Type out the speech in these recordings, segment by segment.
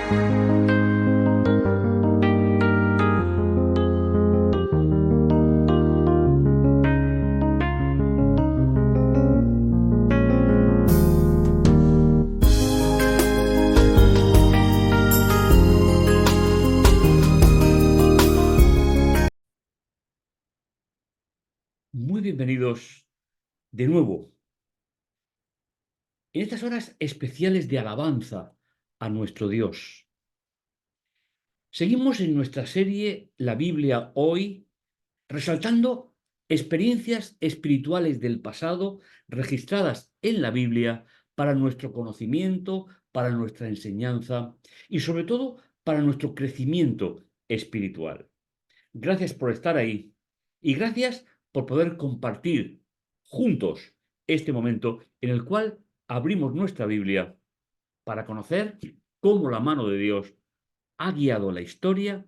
Muy bienvenidos de nuevo en estas horas especiales de alabanza a nuestro Dios. Seguimos en nuestra serie La Biblia hoy, resaltando experiencias espirituales del pasado registradas en la Biblia para nuestro conocimiento, para nuestra enseñanza y sobre todo para nuestro crecimiento espiritual. Gracias por estar ahí y gracias por poder compartir juntos este momento en el cual abrimos nuestra Biblia para conocer cómo la mano de Dios ha guiado la historia,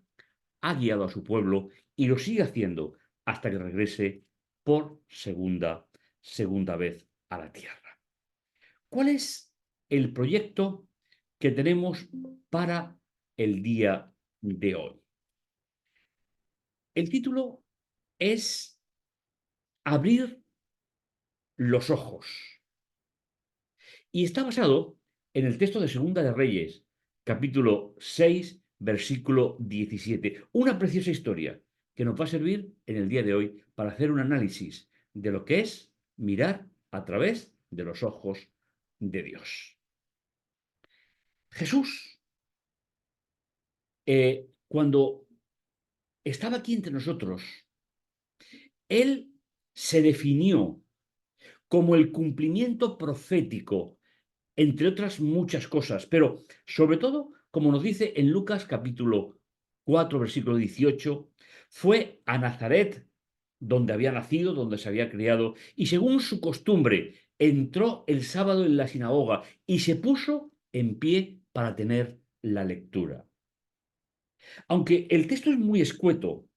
ha guiado a su pueblo y lo sigue haciendo hasta que regrese por segunda vez a la tierra. ¿Cuál es el proyecto que tenemos para el día de hoy? El título es Abrir los ojos. Y está basado en el texto de Segunda de Reyes, capítulo 6, versículo 17. Una preciosa historia que nos va a servir en el día de hoy para hacer un análisis de lo que es mirar a través de los ojos de Dios. Jesús, cuando estaba aquí entre nosotros, Él se definió como el cumplimiento profético, entre otras muchas cosas, pero sobre todo, como nos dice en Lucas capítulo 4, versículo 18, fue a Nazaret, donde había nacido, donde se había criado, y según su costumbre, entró el sábado en la sinagoga y se puso en pie para tener la lectura. Aunque el texto es muy escueto,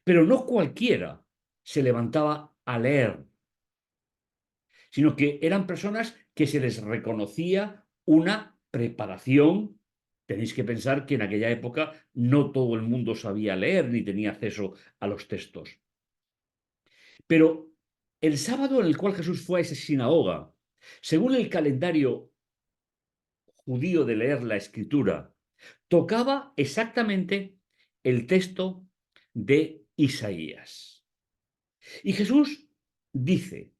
pero no cualquiera se levantaba a leer, sino que eran personas que se les reconocía una preparación. Tenéis que pensar que en aquella época no todo el mundo sabía leer ni tenía acceso a los textos. Pero el sábado en el cual Jesús fue a esa sinagoga, según el calendario judío de leer la escritura, tocaba exactamente el texto de Isaías. Y Jesús dice,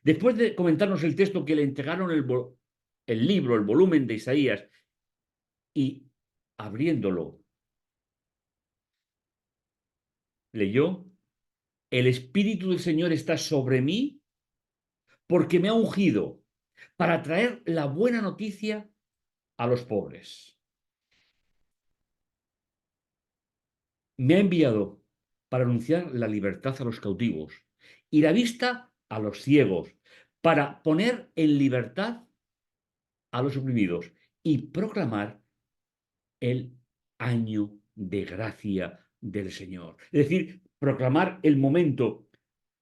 después de comentarnos el texto que le entregaron el libro, el volumen de Isaías, y abriéndolo, leyó, el Espíritu del Señor está sobre mí porque me ha ungido para traer la buena noticia a los pobres. Me ha enviado para anunciar la libertad a los cautivos y la vista a los ciegos, para poner en libertad a los oprimidos y proclamar el año de gracia del Señor. Es decir, proclamar el momento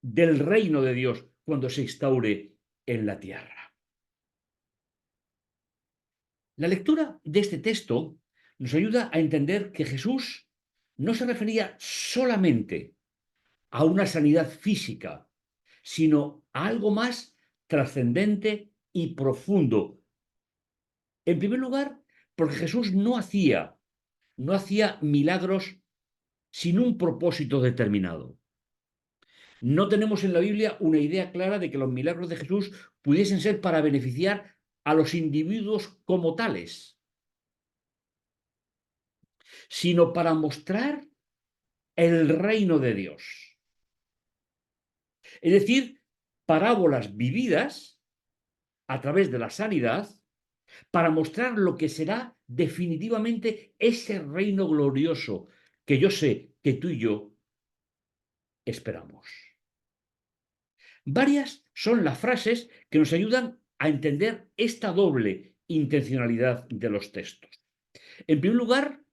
del reino de Dios cuando se instaure en la tierra. La lectura de este texto nos ayuda a entender que Jesús no se refería solamente a una sanidad física, sino a algo más trascendente y profundo. En primer lugar, porque Jesús no hacía milagros sin un propósito determinado. No tenemos en la Biblia una idea clara de que los milagros de Jesús pudiesen ser para beneficiar a los individuos como tales, sino para mostrar el reino de Dios. Es decir, parábolas vividas a través de la sanidad para mostrar lo que será definitivamente ese reino glorioso que yo sé que tú y yo esperamos. Varias son las frases que nos ayudan a entender esta doble intencionalidad de los textos. En primer lugar,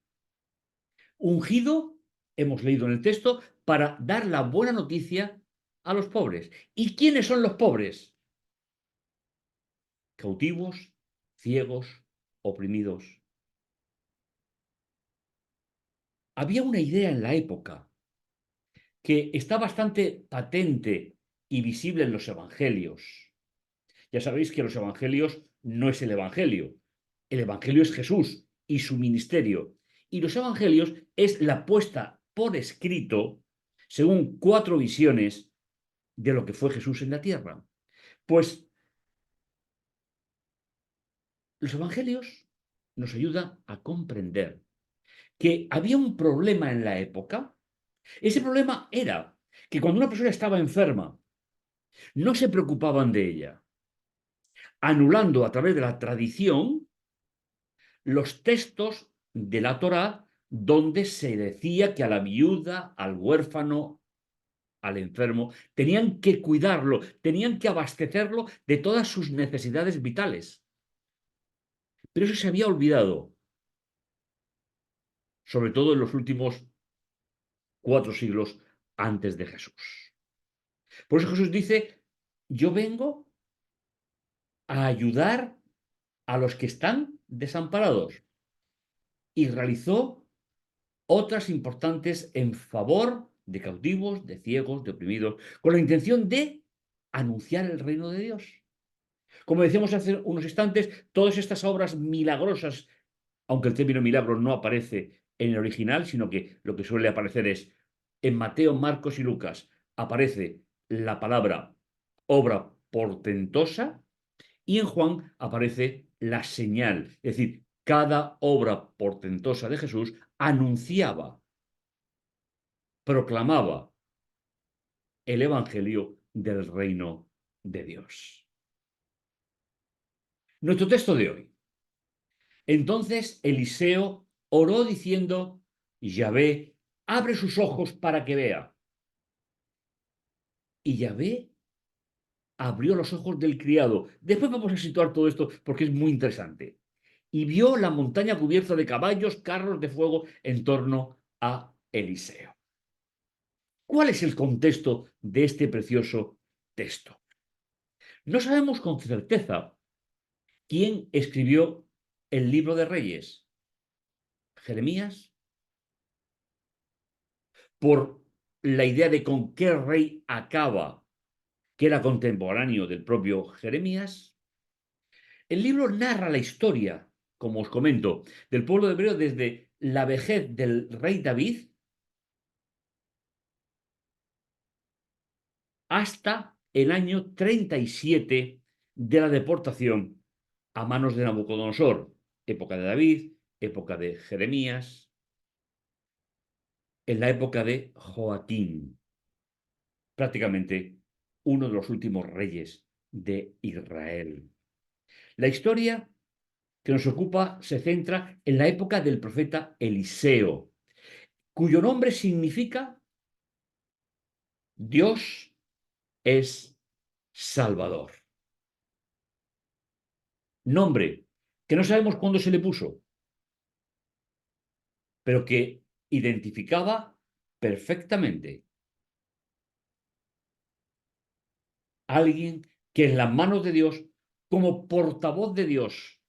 ungido, hemos leído en el texto, para dar la buena noticia a los pobres. ¿Y quiénes son los pobres? Cautivos, ciegos, oprimidos. había una idea en la época que está bastante patente y visible en los evangelios. Ya sabéis que los evangelios no es el evangelio es Jesús y su ministerio. Y los evangelios es la puesta por escrito, según 4 visiones, de lo que fue Jesús en la tierra. Pues los evangelios nos ayudan a comprender que había un problema en la época. Ese problema era que cuando una persona estaba enferma, no se preocupaban de ella, anulando a través de la tradición los textos de la Torá donde se decía que a la viuda, al huérfano, al enfermo, tenían que cuidarlo, tenían que abastecerlo de todas sus necesidades vitales. Pero eso se había olvidado, sobre todo en los últimos 4 siglos antes de Jesús. Por eso Jesús dice, yo vengo a ayudar a los que están desamparados. Y realizó otras importantes en favor de cautivos, de ciegos, de oprimidos, con la intención de anunciar el reino de Dios. Como decíamos hace unos instantes, todas estas obras milagrosas, aunque el término milagro no aparece en el original, sino que lo que suele aparecer es en Mateo, Marcos y Lucas, aparece la palabra obra portentosa y en Juan aparece la señal. Es decir, cada obra portentosa de Jesús anunciaba, proclamaba el evangelio del reino de Dios. Nuestro texto de hoy. Entonces Eliseo oró diciendo, Yahvé, abre sus ojos para que vea. Y Yahvé abrió los ojos del criado. Después vamos a situar todo esto porque es muy interesante. Y vio la montaña cubierta de caballos, carros de fuego en torno a Eliseo. ¿Cuál es el contexto de este precioso texto? No sabemos con certeza quién escribió el libro de Reyes. Jeremías, por la idea de con qué rey acaba, que era contemporáneo del propio Jeremías. El libro narra la historia, como os comento, del pueblo hebreo desde la vejez del rey David hasta el año 37 de la deportación a manos de Nabucodonosor, época de David, época de Jeremías, en la época de Joaquín, prácticamente uno de los últimos reyes de Israel. La historia que nos ocupa se centra en la época del profeta Eliseo, cuyo nombre significa Dios es Salvador. Nombre que no sabemos cuándo se le puso, pero que identificaba perfectamente a alguien que en las manos de Dios, como portavoz de Dios,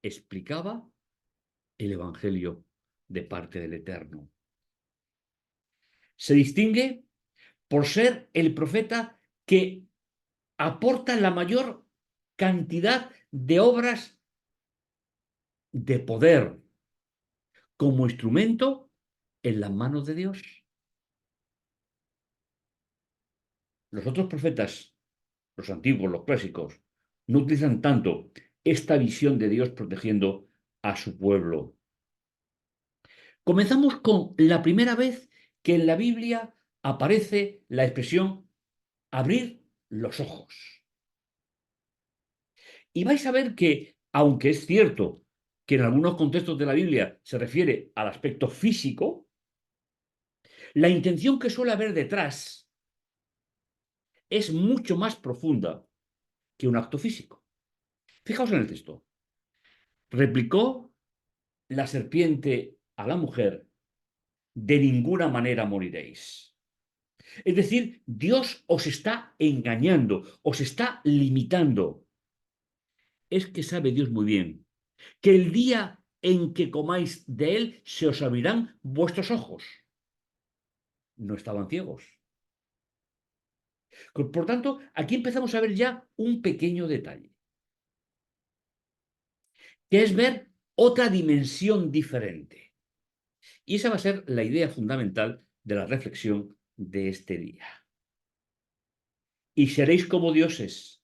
explicaba el Evangelio de parte del Eterno. Se distingue por ser el profeta que aporta la mayor cantidad de obras de poder como instrumento en las manos de Dios. Los otros profetas, los antiguos, los clásicos, no utilizan tanto esta visión de Dios protegiendo a su pueblo. Comenzamos con la primera vez que en la Biblia aparece la expresión abrir los ojos. Y vais a ver que, aunque es cierto que en algunos contextos de la Biblia se refiere al aspecto físico, la intención que suele haber detrás es mucho más profunda que un acto físico. Fijaos en el texto. Replicó la serpiente a la mujer, de ninguna manera moriréis. Es decir, Dios os está engañando, os está limitando. Es que sabe Dios muy bien que el día en que comáis de él se os abrirán vuestros ojos. No estaban ciegos. Por tanto, aquí empezamos a ver ya un pequeño detalle, que es ver otra dimensión diferente. Y esa va a ser la idea fundamental de la reflexión de este día. Y seréis como dioses,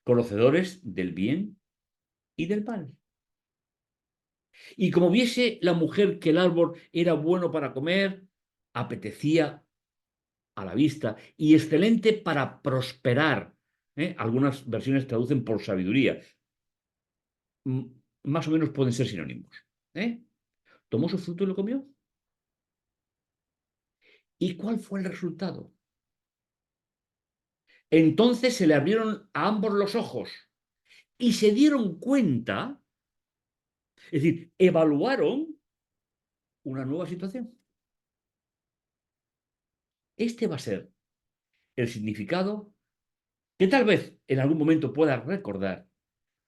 conocedores del bien y del mal. Y como viese la mujer que el árbol era bueno para comer, apetecía a la vista y excelente para prosperar. Algunas versiones traducen por sabiduría. Más o menos pueden ser sinónimos. ¿eh? Tomó su fruto y lo comió. ¿Y cuál fue el resultado? Entonces se le abrieron a ambos los ojos y se dieron cuenta, es decir, evaluaron una nueva situación. Este va a ser el significado que tal vez en algún momento puedas recordar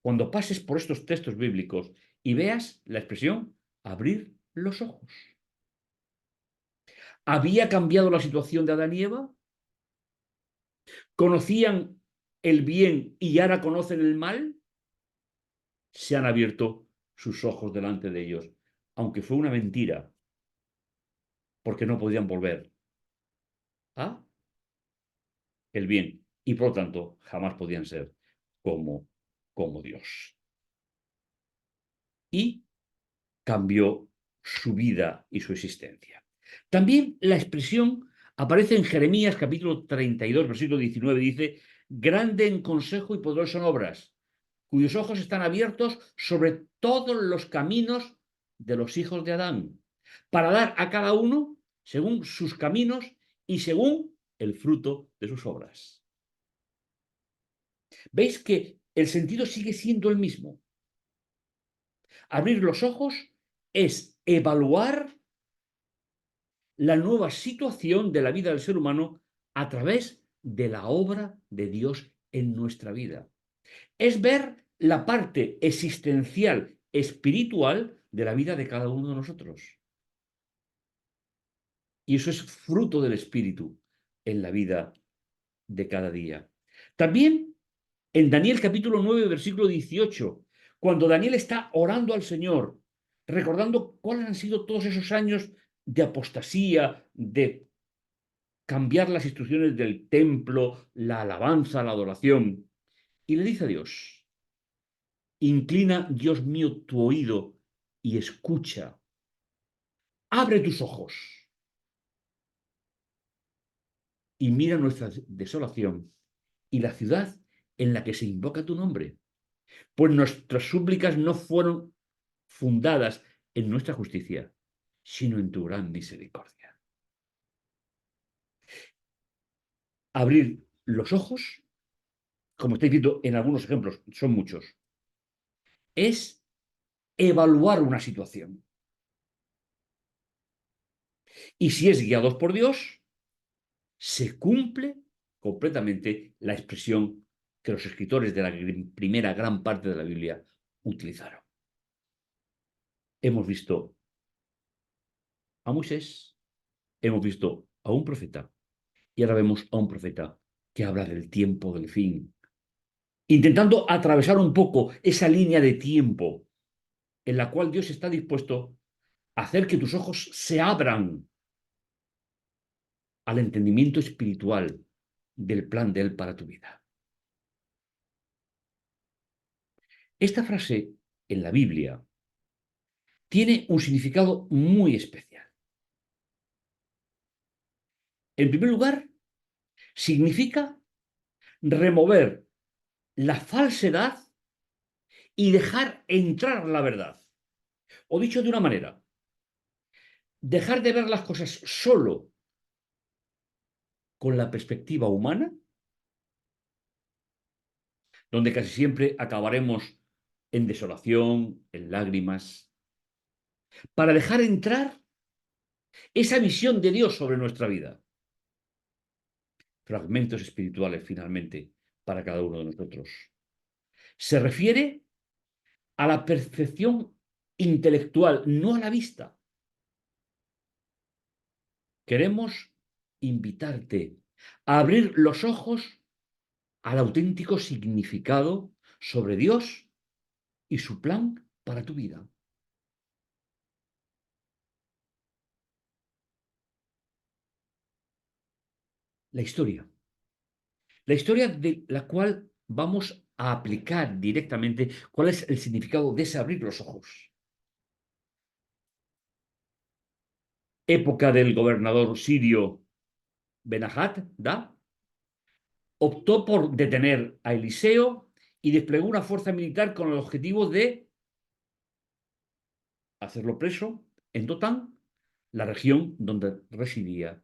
cuando pases por estos textos bíblicos y veas la expresión abrir los ojos. ¿Había cambiado la situación de Adán y Eva? ¿Conocían el bien y ahora conocen el mal? Se han abierto sus ojos delante de ellos, aunque fue una mentira, porque no podían volver a el bien y por lo tanto jamás podían ser como, como Dios. Y cambió su vida y su existencia. También la expresión aparece en Jeremías capítulo 32, versículo 19, dice, grande en consejo y poderoso en obras, cuyos ojos están abiertos sobre todos los caminos de los hijos de Adán, para dar a cada uno según sus caminos y según el fruto de sus obras. ¿Veis que el sentido sigue siendo el mismo? Abrir los ojos es evaluar la nueva situación de la vida del ser humano a través de la obra de Dios en nuestra vida. Es ver la parte existencial, espiritual de la vida de cada uno de nosotros. Y eso es fruto del Espíritu en la vida de cada día. También en Daniel capítulo 9, versículo 18, cuando Daniel está orando al Señor, recordando cuáles han sido todos esos años de apostasía, de cambiar las instrucciones del templo, la alabanza, la adoración. Y le dice a Dios, inclina, Dios mío, tu oído y escucha. Abre tus ojos y mira nuestra desolación y la ciudad en la que se invoca tu nombre. Pues nuestras súplicas no fueron fundadas en nuestra justicia, sino en tu gran misericordia. Abrir los ojos, como estáis viendo en algunos ejemplos, son muchos, es evaluar una situación. Y si es guiados por Dios, se cumple completamente la expresión que los escritores de la primera gran parte de la Biblia utilizaron. Hemos visto a Moisés, hemos visto a un profeta y ahora vemos a un profeta que habla del tiempo del fin, intentando atravesar un poco esa línea de tiempo en la cual Dios está dispuesto a hacer que tus ojos se abran al entendimiento espiritual del plan de Él para tu vida. Esta frase en la Biblia tiene un significado muy especial. En primer lugar, significa remover la falsedad y dejar entrar la verdad. O dicho de una manera, dejar de ver las cosas solo con la perspectiva humana, donde casi siempre acabaremos en desolación, en lágrimas, para dejar entrar esa visión de Dios sobre nuestra vida. Fragmentos espirituales, finalmente, para cada uno de nosotros. Se refiere a la percepción intelectual, no a la vista. Queremos invitarte a abrir los ojos al auténtico significado sobre Dios y su plan para tu vida. La historia. La historia de la cual vamos a aplicar directamente cuál es el significado de ese abrir los ojos. Época del gobernador sirio Ben-Hadad, optó por detener a Eliseo y desplegó una fuerza militar con el objetivo de hacerlo preso en Dotán, la región donde residía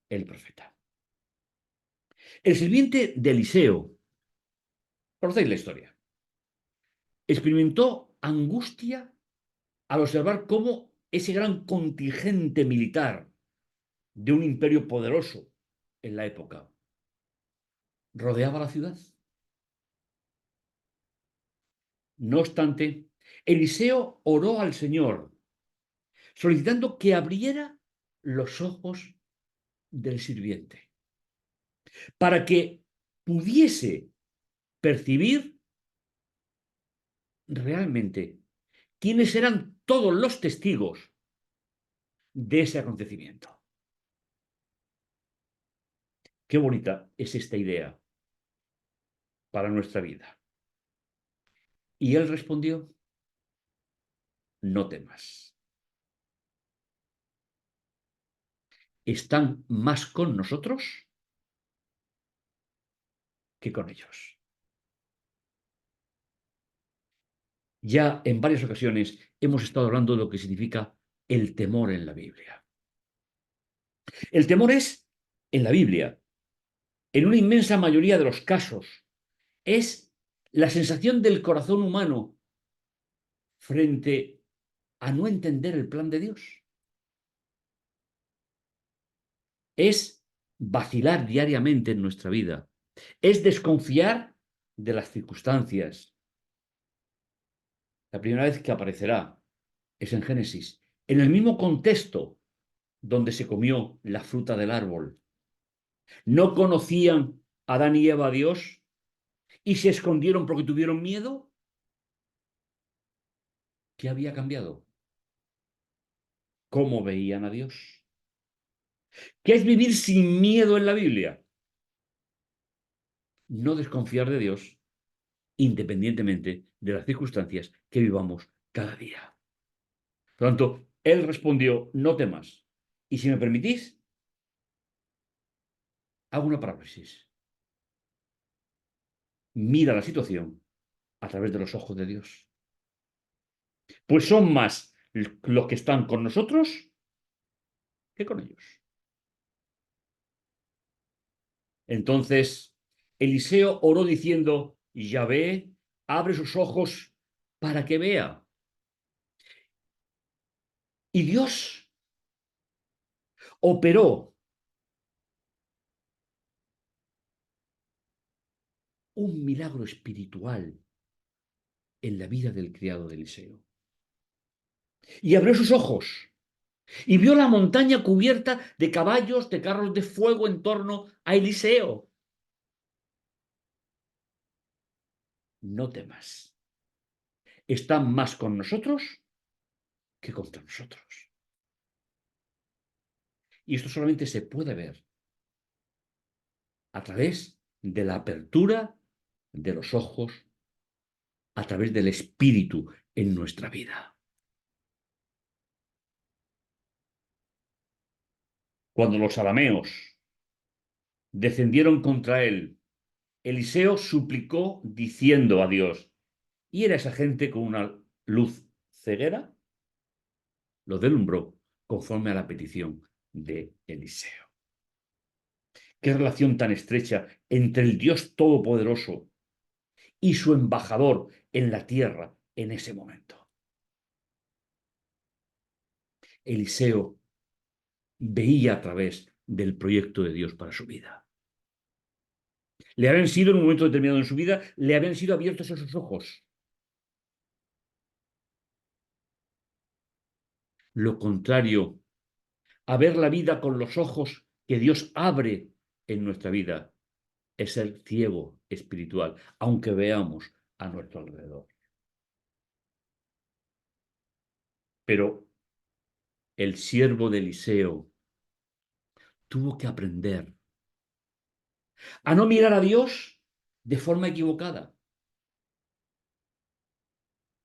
el profeta. El sirviente de Eliseo, conocéis la historia, experimentó angustia al observar cómo ese gran contingente militar de un imperio poderoso en la época rodeaba la ciudad. No obstante, Eliseo oró al Señor, solicitando que abriera los ojos del sirviente, para que pudiese percibir realmente quiénes eran todos los testigos de ese acontecimiento. Qué bonita es esta idea para nuestra vida. Y él respondió, no temas. Están más con nosotros que con ellos. Ya en varias ocasiones hemos estado hablando de lo que significa el temor en la Biblia. El temor es, en la Biblia, en una inmensa mayoría de los casos, es la sensación del corazón humano frente a no entender el plan de Dios. Es vacilar diariamente en nuestra vida. Es desconfiar de las circunstancias. La primera vez que aparecerá es en Génesis, en el mismo contexto donde se comió la fruta del árbol. ¿No conocían Adán y Eva a Dios y se escondieron porque tuvieron miedo? ¿Qué había cambiado? ¿Cómo veían a Dios? ¿Qué es vivir sin miedo en la Biblia? No desconfiar de Dios independientemente de las circunstancias que vivamos cada día. Por lo tanto, él respondió, no temas. Y si me permitís, hago una paráfrasis. Mira la situación a través de los ojos de Dios. Pues son más los que están con nosotros que con ellos. Entonces, Eliseo oró diciendo, Yahvé, abre sus ojos para que vea. Y Dios operó un milagro espiritual en la vida del criado de Eliseo. Y abrió sus ojos y vio la montaña cubierta de caballos, de carros de fuego en torno a Eliseo. No temas. Están más con nosotros que contra nosotros. Y esto solamente se puede ver a través de la apertura de los ojos, a través del Espíritu en nuestra vida. Cuando los arameos descendieron contra él, Eliseo suplicó diciendo a Dios, ¿y era esa gente con una luz ceguera? Lo deslumbró conforme a la petición de Eliseo. Qué relación tan estrecha entre el Dios Todopoderoso y su embajador en la tierra en ese momento. Eliseo veía a través del proyecto de Dios para su vida. Le habían sido en un momento determinado en su vida, le habían sido abiertos esos ojos. Lo contrario a ver la vida con los ojos que Dios abre en nuestra vida es ser ciego espiritual, aunque veamos a nuestro alrededor. Pero el siervo de Eliseo tuvo que aprender a no mirar a Dios de forma equivocada,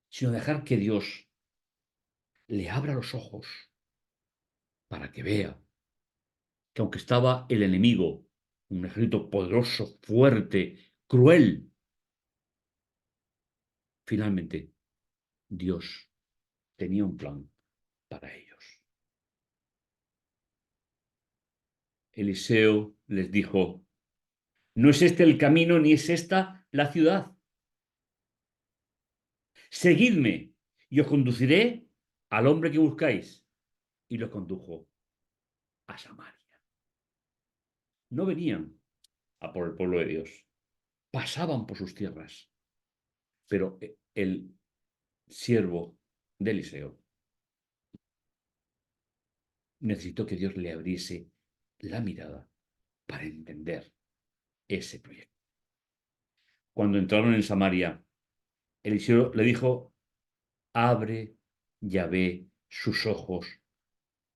sino dejar que Dios le abra los ojos para que vea que aunque estaba el enemigo, un ejército poderoso, fuerte, cruel, finalmente Dios tenía un plan para ellos. Eliseo les dijo, no es este el camino ni es esta la ciudad. Seguidme y os conduciré al hombre que buscáis. Y los condujo a Samaria. No venían a por el pueblo de Dios, pasaban por sus tierras, pero el siervo de Eliseo necesitó que Dios le abriese la mirada para entender ese proyecto. Cuando entraron en Samaria, Eliseo le dijo, abre, Yahvé, sus ojos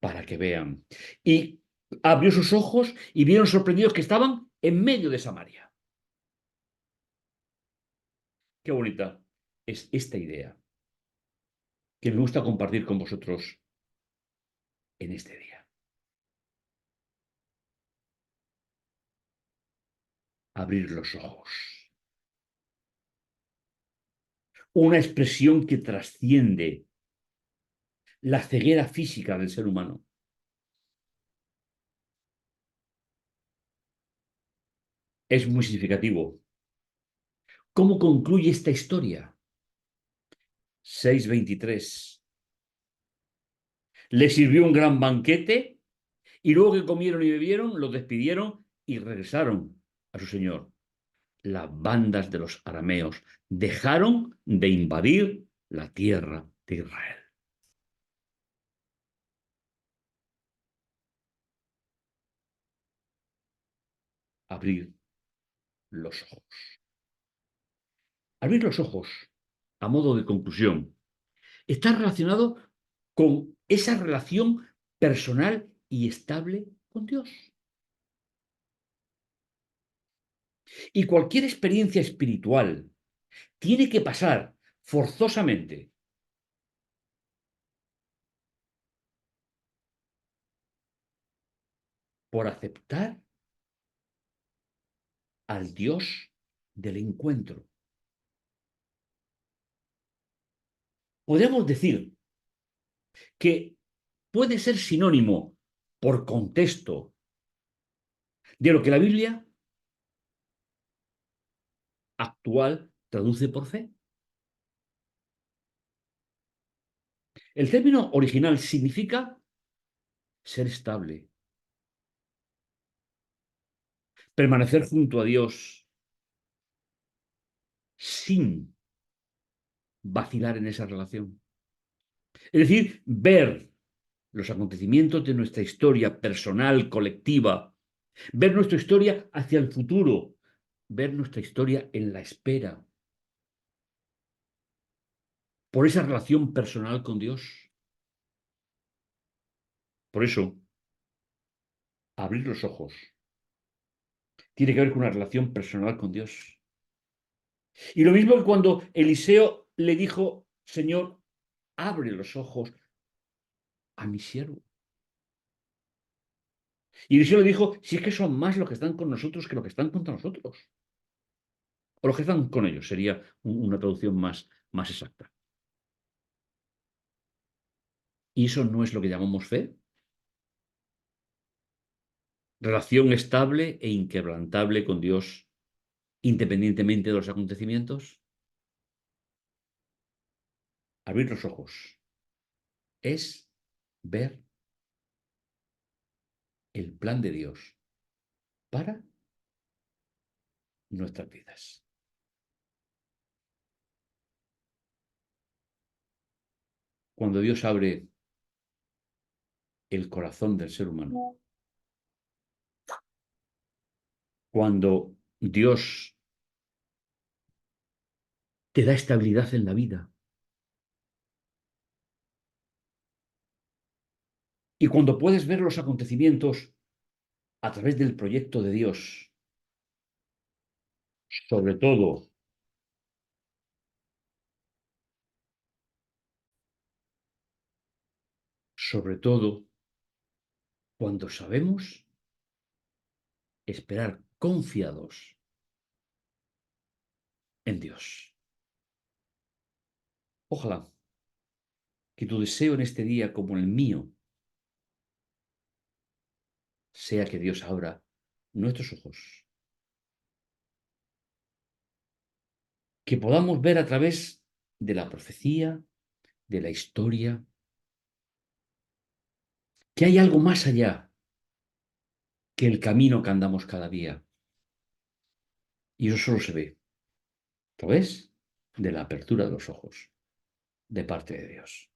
para que vean. Y abrió sus ojos y vieron sorprendidos que estaban en medio de Samaria. Qué bonita es esta idea que me gusta compartir con vosotros en este día. Abrir los ojos. Una expresión que trasciende la ceguera física del ser humano. Es muy significativo. ¿Cómo concluye esta historia? 6:23. Le sirvió un gran banquete y luego que comieron y bebieron, los despidieron y regresaron a su señor. Las bandas de los arameos dejaron de invadir la tierra de Israel. Abrir los ojos. Abrir los ojos, a modo de conclusión, está relacionado con esa relación personal y estable con Dios. Y cualquier experiencia espiritual tiene que pasar forzosamente por aceptar al Dios del encuentro. Podemos decir que puede ser sinónimo por contexto de lo que la Biblia actual traduce por fe. El término original significa ser estable, permanecer junto a Dios sin vacilar en esa relación. Es decir, ver los acontecimientos de nuestra historia personal, colectiva, ver nuestra historia hacia el futuro, ver nuestra historia en la espera, por esa relación personal con Dios. Por eso, abrir los ojos tiene que ver con una relación personal con Dios. Y lo mismo que cuando Eliseo le dijo, Señor, abre los ojos a mi siervo. Y Eliseo le dijo, si es que son más los que están con nosotros que los que están contra nosotros. O los que están con ellos, sería una traducción más exacta. ¿Y eso no es lo que llamamos fe? Relación estable e inquebrantable con Dios, independientemente de los acontecimientos. Abrir los ojos es ver el plan de Dios para nuestras vidas. Cuando Dios abre el corazón del ser humano. Cuando Dios te da estabilidad en la vida y cuando puedes ver los acontecimientos a través del proyecto de Dios, sobre todo, sobre todo, cuando sabemos esperar confiados en Dios. Ojalá que tu deseo en este día, como el mío, sea que Dios abra nuestros ojos, que podamos ver a través de la profecía, de la historia, que hay algo más allá que el camino que andamos cada día. Y eso solo se ve a través de la apertura de los ojos de parte de Dios.